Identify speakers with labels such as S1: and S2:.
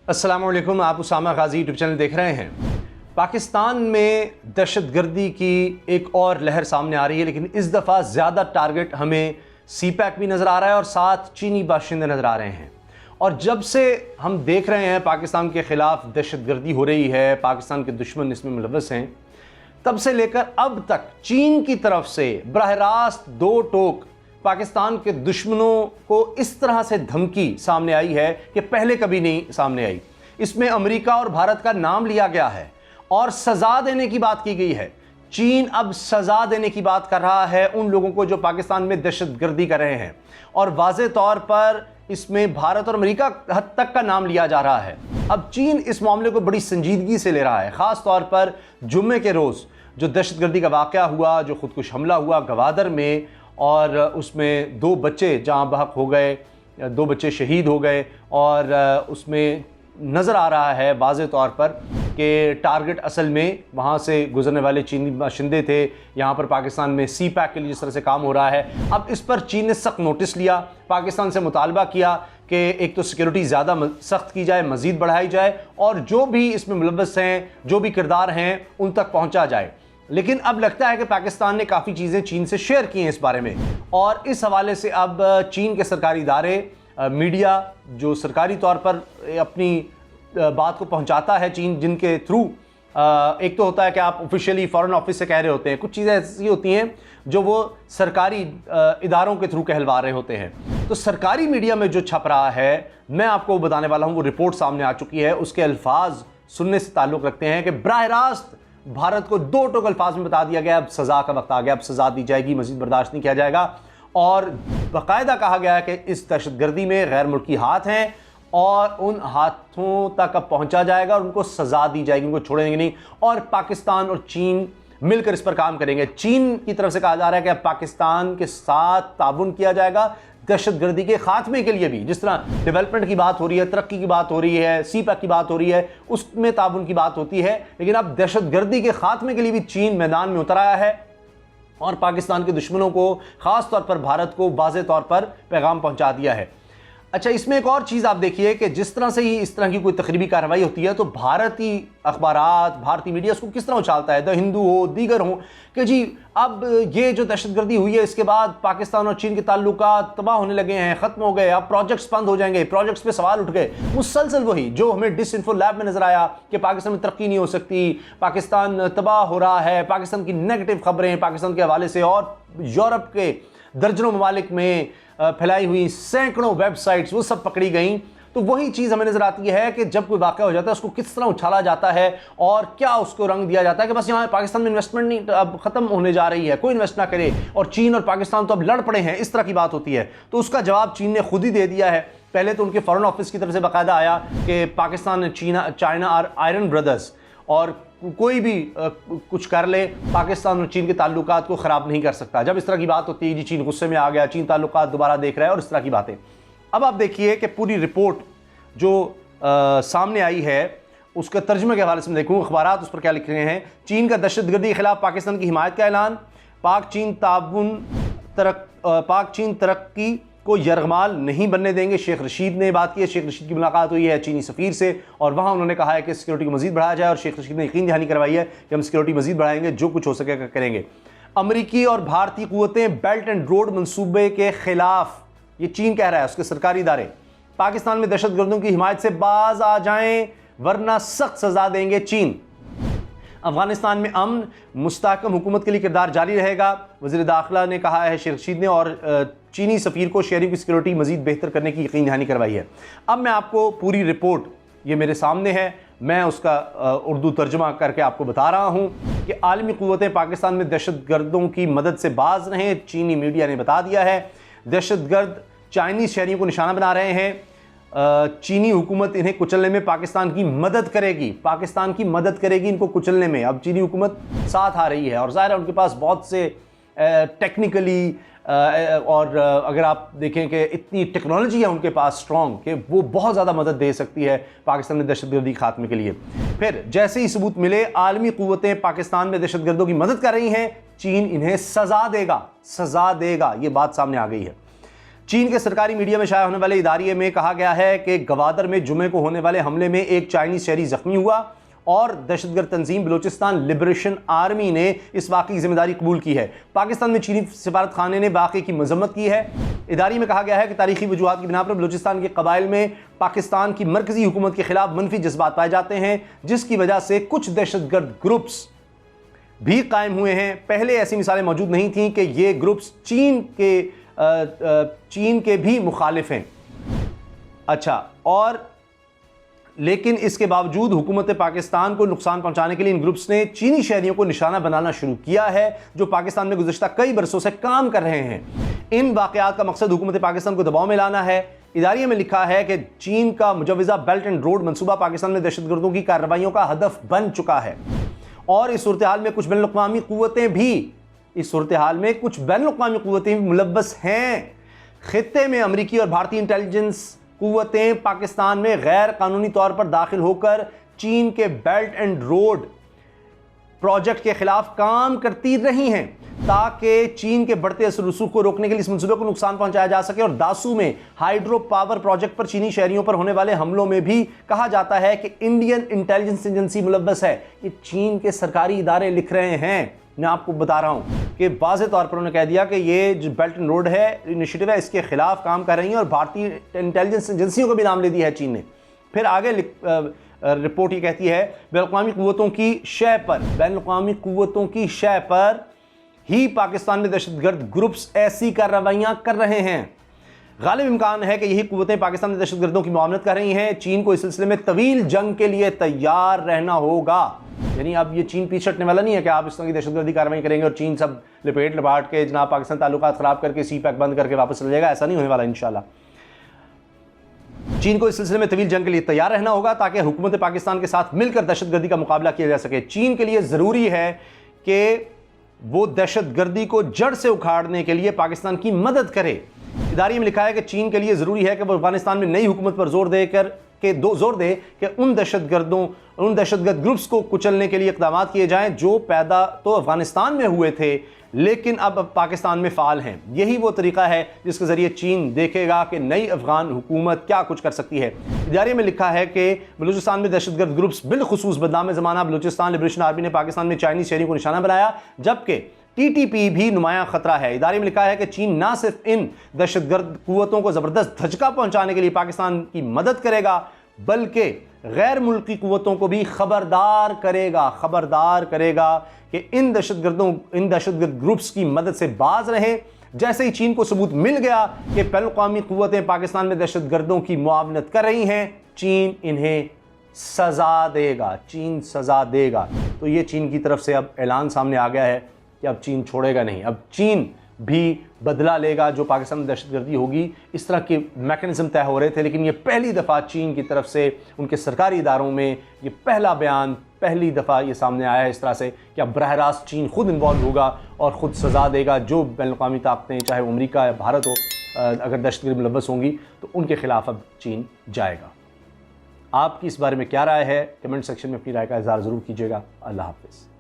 S1: अस्सलाम वालेकुम। आप उसामा गाजी यूट्यूब चैनल देख रहे हैं। पाकिस्तान में दहशत गर्दी की एक और लहर सामने आ रही है, लेकिन इस दफ़ा ज़्यादा टारगेट हमें सीपैक भी नज़र आ रहा है और साथ चीनी बाशिंदे नज़र आ रहे हैं। और जब से हम देख रहे हैं पाकिस्तान के ख़िलाफ़ दहशत गर्दी हो रही है, पाकिस्तान के दुश्मन इसमें मुलव्वस हैं, तब से लेकर अब तक चीन की तरफ से बराह रास्त दो टोक पाकिस्तान के दुश्मनों को इस तरह से धमकी सामने आई है कि पहले कभी नहीं सामने आई। इसमें अमेरिका और भारत का नाम लिया गया है और सज़ा देने की बात की गई है। चीन अब सज़ा देने की बात कर रहा है उन लोगों को जो पाकिस्तान में दहशत गर्दी कर रहे हैं, और वाज़े तौर पर इसमें भारत और अमेरिका हद तक का नाम लिया जा रहा है। अब चीन इस मामले को बड़ी संजीदगी से ले रहा है। ख़ास तौर पर जुम्मे के रोज़ जो दहशत गर्दी का वाक़या हुआ, जो खुदकुश हमला हुआ गवादर में, और उसमें 2 बच्चे जहाँ बहक हो गए, 2 बच्चे शहीद हो गए, और उसमें नज़र आ रहा है वाज़े तौर पर कि टारगेट असल में वहाँ से गुजरने वाले चीनी बाशिंदे थे। यहाँ पर पाकिस्तान में सी पैक के लिए जिस तरह से काम हो रहा है, अब इस पर चीन ने सख्त नोटिस लिया, पाकिस्तान से मुतालबा किया कि एक तो सिक्योरिटी ज़्यादा सख्त की जाए, मज़ीद बढ़ाई जाए, और जो भी इसमें मुलव्वस हैं, जो भी किरदार हैं, उन तक पहुँचा जाए। लेकिन अब लगता है कि पाकिस्तान ने काफ़ी चीज़ें चीन से शेयर की हैं इस बारे में, और इस हवाले से अब चीन के सरकारी इदारे, मीडिया जो सरकारी तौर पर अपनी बात को पहुंचाता है, चीन जिनके थ्रू, एक तो होता है कि आप ऑफिशियली फॉरेन ऑफिस से कह रहे होते हैं, कुछ चीज़ें ऐसी होती हैं जो वो सरकारी इदारों के थ्रू कहलवा रहे होते हैं। तो सरकारी मीडिया में जो छप रहा है, मैं आपको बताने वाला हूँ, वो रिपोर्ट सामने आ चुकी है। उसके अल्फाज सुनने से ताल्लुक़ रखते हैं कि बराह रास्त भारत को 2 टोक अल्फाज में बता दिया गया, अब सज़ा का वक्त आ गया, अब सज़ा दी जाएगी, मज़ीद बर्दाश्त नहीं किया जाएगा। और बाकायदा कहा गया है कि इस दहशत गर्दी में गैर मुल्की हाथ हैं और उन हाथों तक अब पहुंचा जाएगा और उनको सज़ा दी जाएगी, उनको छोड़ेंगे नहीं। और पाकिस्तान और चीन मिलकर इस पर काम करेंगे। चीन की तरफ से कहा जा रहा है कि अब पाकिस्तान के साथ ताउन किया जाएगा दहशत गर्दी के खात्मे के लिए भी। जिस तरह डेवलपमेंट की बात हो रही है, तरक्की की बात हो रही है, सीपैक की बात हो रही है, उसमें ताउन की बात होती है, लेकिन अब दहशत गर्दी के खात्मे के लिए भी चीन मैदान में उतर आया है और पाकिस्तान के दुश्मनों को, ख़ास तौर पर भारत को, वाज़े तौर पर पैगाम पहुंचा दिया है। अच्छा, इसमें एक और चीज़ आप देखिए कि जिस तरह से ही इस तरह की कोई तकरीबी कार्रवाई होती है तो भारतीय अखबारात, भारतीय मीडिया उसको किस तरह उछालता है, द हिंदू हो, दीगर हो, कि जी अब ये जो दहशतगर्दी हुई है इसके बाद पाकिस्तान और चीन के ताल्लुकात तबाह होने लगे हैं, ख़त्म हो गए, अब प्रोजेक्ट्स बंद हो जाएंगे, प्रोजेक्ट्स पे सवाल उठ गए। मुसलसल वही जो हमें डिसइंफो लैब में नज़र आया कि पाकिस्तान में तरक्की नहीं हो सकती, पाकिस्तान तबाह हो रहा है, पाकिस्तान की नेगेटिव खबरें पाकिस्तान के हवाले से, और यूरोप के दर्जनों ममालिक में फैलाई हुई सैकड़ों वेबसाइट्स वो सब पकड़ी गई। तो वही चीज़ हमें नज़र आती है कि जब कोई वाक़या हो जाता है उसको किस तरह उछाला जाता है और क्या उसको रंग दिया जाता है कि बस यहाँ पाकिस्तान में इन्वेस्टमेंट नहीं, अब ख़त्म होने जा रही है, कोई इन्वेस्ट ना करे, और चीन और पाकिस्तान तो अब लड़ पड़े हैं, इस तरह की बात होती है। तो उसका जवाब चीन ने खुद ही दे दिया है। पहले तो उनके फॉरेन ऑफिस की तरफ से बाकायदा आया कि पाकिस्तान, चाइना और आयरन ब्रदर्स, और कोई भी कुछ कर ले, पाकिस्तान और चीन के ताल्लुकात को ख़राब नहीं कर सकता। जब इस तरह की बात होती है, जी चीन गुस्से में आ गया, चीन ताल्लुकात दोबारा देख रहा है, और इस तरह की बातें। अब आप देखिए कि पूरी रिपोर्ट जो सामने आई है उसके तर्जुमे के हवाले से देखूँ अखबारात उस पर क्या लिख रहे हैं। चीन का दहशतगर्दी के खिलाफ पाकिस्तान की हिमायत का ऐलान, पाक चीन तरक्की को यरगमाल नहीं बनने देंगे, शेख रशीद ने बात की है। शेख रशीद की मुलाकात हुई है चीनी सफ़ीर से और वहाँ उन्होंने कहा है कि सिक्योरिटी को मज़ीद बढ़ाया जाए, और शेख रशीद ने यकीन दहानी करवाई है कि हम सिक्योरिटी मज़ीद बढ़ाएंगे, जो कुछ हो सकेगा करेंगे। अमरीकी और भारतीय क़ुव्वतें बेल्ट एंड रोड मनसूबे के ख़िलाफ़, ये चीन कह रहा है, उसके सरकारी इदारे, पाकिस्तान में दहशत गर्दों की हिमायत से बाज आ जाएं वरना सख्त सज़ा देंगे चीन। अफगानिस्तान में अमन मुस्तहकम हुकूमत के लिए किरदार जारी रहेगा, वज़ीर दाखिला ने कहा है शेख रशीद ने, और चीनी सफ़ीर को शहरी की सिक्योरिटी मज़ीद बेहतर करने की यकीन दहानी करवाई है। अब मैं आपको पूरी रिपोर्ट, ये मेरे सामने है, मैं उसका उर्दू तर्जुमा करके आपको बता रहा हूँ कि आलमी क़ुव्वतें पाकिस्तान में दहशत गर्दों की मदद से बाज रहें। चीनी मीडिया ने बता दिया है दहशत गर्द चाइनीज़ शहरियों को निशाना बना रहे हैं, चीनी हुकूमत इन्हें कुचलने में पाकिस्तान की मदद करेगी, पाकिस्तान की मदद करेगी इनको कुचलने में। अब चीनी हुकूमत साथ आ रही है और ज़ाहिर है उनके पास बहुत से टेक्निकली और अगर आप देखें कि इतनी टेक्नोलॉजी है उनके पास स्ट्रॉन्ग कि वो बहुत ज़्यादा मदद दे सकती है पाकिस्तान में दहशतगर्दी खात्मे के लिए। फिर जैसे ही सबूत मिले आलमी क़ुव्वतें पाकिस्तान में दहशतगर्दों की मदद कर रही हैं, चीन इन्हें सज़ा देगा, ये बात सामने आ गई है। چین کے سرکاری میڈیا میں شائع ہونے والے اداریے میں کہا گیا ہے کہ گوادر میں جمعے کو ہونے والے حملے میں ایک چائنیز شہری زخمی ہوا اور دہشت گرد تنظیم بلوچستان لبریشن آرمی نے اس واقعے کی ذمہ داری قبول کی ہے۔ پاکستان میں چینی سفارت خانے نے واقعے کی مذمت کی ہے۔ اداریے میں کہا گیا ہے کہ تاریخی وجوہات کی بنا پر بلوچستان کے قبائل میں پاکستان کی مرکزی حکومت کے خلاف منفی جذبات پائے جاتے ہیں، جس کی وجہ سے کچھ دہشت گرد گروپس بھی قائم ہوئے ہیں۔ پہلے ایسی مثالیں موجود نہیں تھیں کہ یہ گروپس چین کے بھی مخالف ہیں۔ اچھا، اور لیکن اس کے باوجود حکومت پاکستان کو نقصان پہنچانے کے لیے ان گروپس نے چینی شہریوں کو نشانہ بنانا شروع کیا ہے جو پاکستان میں گزشتہ کئی برسوں سے کام کر رہے ہیں۔ ان واقعات کا مقصد حکومت پاکستان کو دباؤ میں لانا ہے۔ اداریے میں لکھا ہے کہ چین کا مجوزہ بیلٹ اینڈ روڈ منصوبہ پاکستان میں دہشت گردوں کی کارروائیوں کا ہدف بن چکا ہے، اور اس صورتحال میں کچھ بین الاقوامی قوتیں بھی ملوث ہیں۔ خطے میں امریکی اور بھارتی انٹیلیجنس قوتیں پاکستان میں غیر قانونی طور پر داخل ہو کر چین کے بیلٹ اینڈ روڈ پروجیکٹ کے خلاف کام کرتی رہی ہیں تاکہ چین کے بڑھتے اثر رسوخ کو روکنے کے لیے اس منصوبے کو نقصان پہنچایا جا سکے۔ اور داسو میں ہائیڈرو پاور پروجیکٹ پر چینی شہریوں پر ہونے والے حملوں میں بھی کہا جاتا ہے کہ انڈین انٹیلیجنس ایجنسی ملوث ہے۔ یہ چین کے سرکاری ادارے لکھ رہے ہیں، میں آپ کو بتا رہا ہوں کہ واضح طور پر انہوں نے کہہ دیا کہ یہ جو بیلٹ اینڈ روڈ ہے انیشیٹو ہے، اس کے خلاف کام کر رہی ہیں، اور بھارتی انٹیلیجنس ایجنسیوں کو بھی نام لے دیا ہے چین نے۔ پھر آگے رپورٹ یہ کہتی ہے بین الاقوامی قوتوں کی شے پر ہی پاکستان میں دہشت گرد گروپس ایسی کارروائیاں کر رہے ہیں۔ غالب امکان ہے کہ یہی قوتیں پاکستان میں دہشت گردوں کی معاونت کر رہی ہیں۔ چین کو اس سلسلے میں طویل جنگ کے لیے تیار رہنا ہوگا۔ یعنی اب یہ چین پیچھے ہٹنے والا نہیں ہے کہ آپ اس طرح کی دہشت گردی کارروائی کریں گے اور چین سب لپاٹ کے جناب پاکستان تعلقات خراب کر کے سی پیک بند کر کے واپس چلے جائے گا۔ ایسا نہیں ہونے والا انشاءاللہ۔ چین کو اس سلسلے میں طویل جنگ کے لیے تیار رہنا ہوگا تاکہ حکومت پاکستان کے ساتھ مل کر دہشت گردی کا مقابلہ کیا جا سکے۔ چین کے لیے ضروری ہے کہ وہ دہشت گردی کو جڑ سے اکھاڑنے کے لیے پاکستان کی مدد کرے۔ اداریے میں لکھا ہے کہ چین کے لیے ضروری ہے کہ وہ افغانستان میں نئی حکومت پر زور دے کہ ان دہشت گرد گروپس کو کچلنے کے لیے اقدامات کیے جائیں جو پیدا تو افغانستان میں ہوئے تھے لیکن اب پاکستان میں فعال ہیں۔ یہی وہ طریقہ ہے جس کے ذریعے چین دیکھے گا کہ نئی افغان حکومت کیا کچھ کر سکتی ہے۔ ادارے میں لکھا ہے کہ بلوچستان میں دہشت گرد گروپس بالخصوص بدنام زمانہ بلوچستان لبریشن آرمی نے پاکستان میں چائنیز شہریوں کو نشانہ بنایا، جبکہ ٹی ٹی پی بھی نمایاں خطرہ ہے۔ ادارے میں لکھا ہے کہ چین نہ صرف ان دہشت گرد قوتوں کو زبردست دھچکا پہنچانے کے لیے پاکستان کی مدد کرے گا بلکہ غیر ملکی قوتوں کو بھی خبردار کرے گا کہ ان دہشت گرد گروپس کی مدد سے باز رہیں۔ جیسے ہی چین کو ثبوت مل گیا کہ بین الاقوامی قوتیں پاکستان میں دہشت گردوں کی معاونت کر رہی ہیں، چین انہیں سزا دے گا۔ تو یہ چین کی طرف سے اب اعلان سامنے آ گیا ہے کہ اب چین چھوڑے گا نہیں، اب چین بھی بدلہ لے گا جو پاکستان میں دہشت گردی ہوگی۔ اس طرح کے میکنزم طے ہو رہے تھے لیکن یہ پہلی دفعہ چین کی طرف سے ان کے سرکاری اداروں میں یہ پہلا بیان پہلی دفعہ یہ سامنے آیا ہے اس طرح سے کہ اب براہ راست چین خود انوالو ہوگا اور خود سزا دے گا جو بین الاقوامی طاقتیں چاہے وہ امریکہ یا بھارت ہو اگر دہشت گردی ملوث ہوں گی تو ان کے خلاف اب چین جائے گا۔ آپ کی اس بارے میں کیا رائے ہے؟ کمنٹ سیکشن میں اپنی رائے کا اظہار ضرور کیجیے گا۔ اللہ حافظ۔